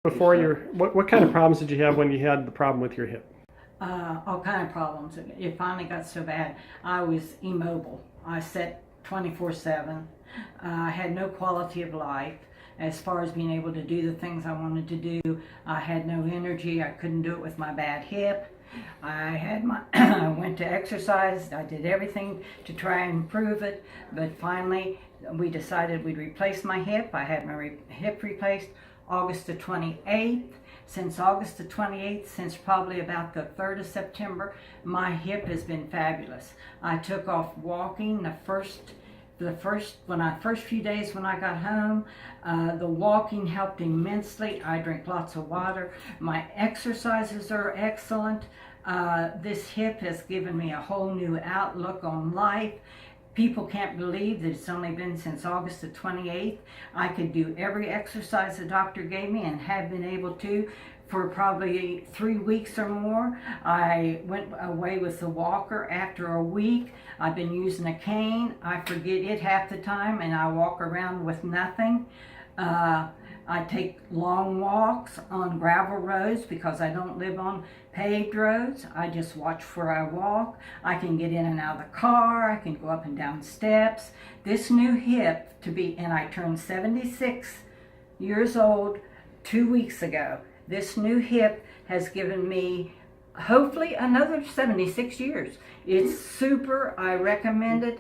Before your, what kind of problems did you have when you had the problem with your hip? All kind of problems. It finally got so bad, I was immobile. I sat 24/7. I had no quality of life as far as being able to do the things I wanted to do. I had no energy. I couldn't do it with my bad hip. I had my I went to exercise. I did everything to try and improve it, but finally we decided we'd replace my hip. I had my hip replaced August the 28th. Since August the 28th, since probably about the 3rd of September, my hip has been fabulous. I took off walking the first few days when I got home. The walking helped immensely. I drink lots of water. My exercises are excellent. This hip has given me a whole new outlook on life. People can't believe that it's only been since August the 28th. I could do every exercise the doctor gave me and have been able to for probably 3 weeks or more. I went away with the walker after a week. I've been using a cane. I forget it half the time and I walk around with nothing. I take long walks on gravel roads because I don't live on paved roads. I just watch where I walk. I can get in and out of the car. I can go up and down steps. This new hip and I turned 76 years old 2 weeks ago. This new hip has given me hopefully another 76 years. It's super. I recommend it.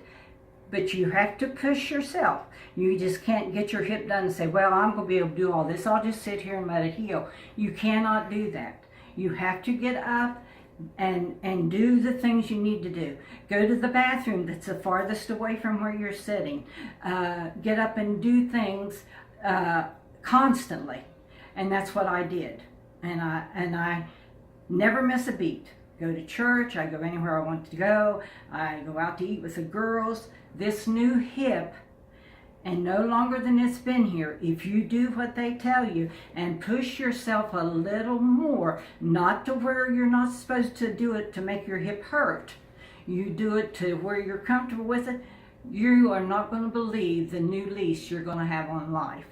But you have to push yourself. You just can't get your hip done and say, well, I'm going to be able to do all this. I'll just sit here and let it heal. You cannot do that. You have to get up and do the things you need to do. Go to the bathroom that's the farthest away from where you're sitting. Get up and do things constantly. And that's what I did. And I never miss a beat. Go to church, I go anywhere I want to go, I go out to eat with the girls. This new hip, and no longer than it's been here, if you do what they tell you and push yourself a little more, not to where you're not supposed to do it to make your hip hurt, you do it to where you're comfortable with it, you are not going to believe the new lease you're going to have on life.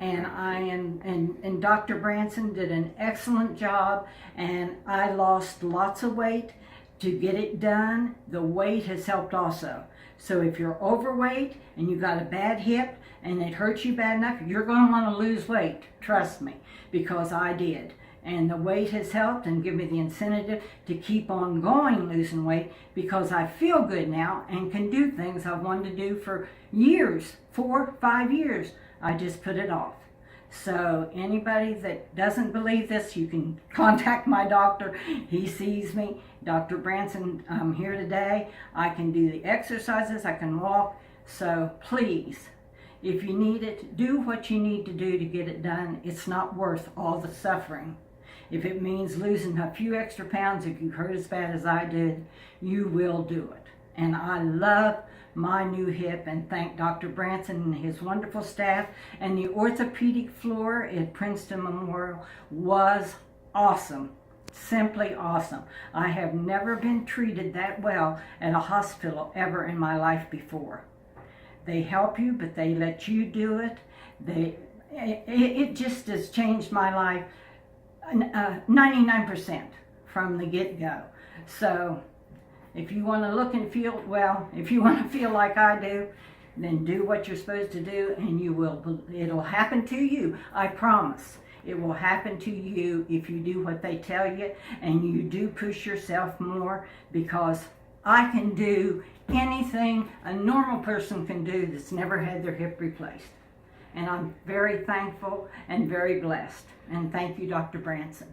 And Dr. Branson did an excellent job, and I lost lots of weight to get it done. The weight has helped also. So if you're overweight and you got a bad hip and it hurts you bad enough, you're going to want to lose weight. Trust me, because I did. And the weight has helped and given me the incentive to keep on going losing weight because I feel good now and can do things I've wanted to do for years, 4, 5 years. I just put it off. So anybody that doesn't believe this, you can contact my doctor. He sees me. Dr. Branson, I'm here today. I can do the exercises. I can walk. So please, if you need it, do what you need to do to get it done. It's not worth all the suffering. If it means losing a few extra pounds, if you hurt as bad as I did, you will do it. And I love my new hip and thank Dr. Branson and his wonderful staff. And the orthopedic floor at Princeton Memorial was awesome. Simply awesome. I have never been treated that well at a hospital ever in my life before. They help you, but they let you do it. It just has changed my life 99% from the get-go. So if you want to look and feel, well, if you want to feel like I do, then do what you're supposed to do and it'll happen to you. I promise. It will happen to you if you do what they tell you and you do push yourself more, because I can do anything a normal person can do that's never had their hip replaced. And I'm very thankful and very blessed. And thank you, Dr. Branson.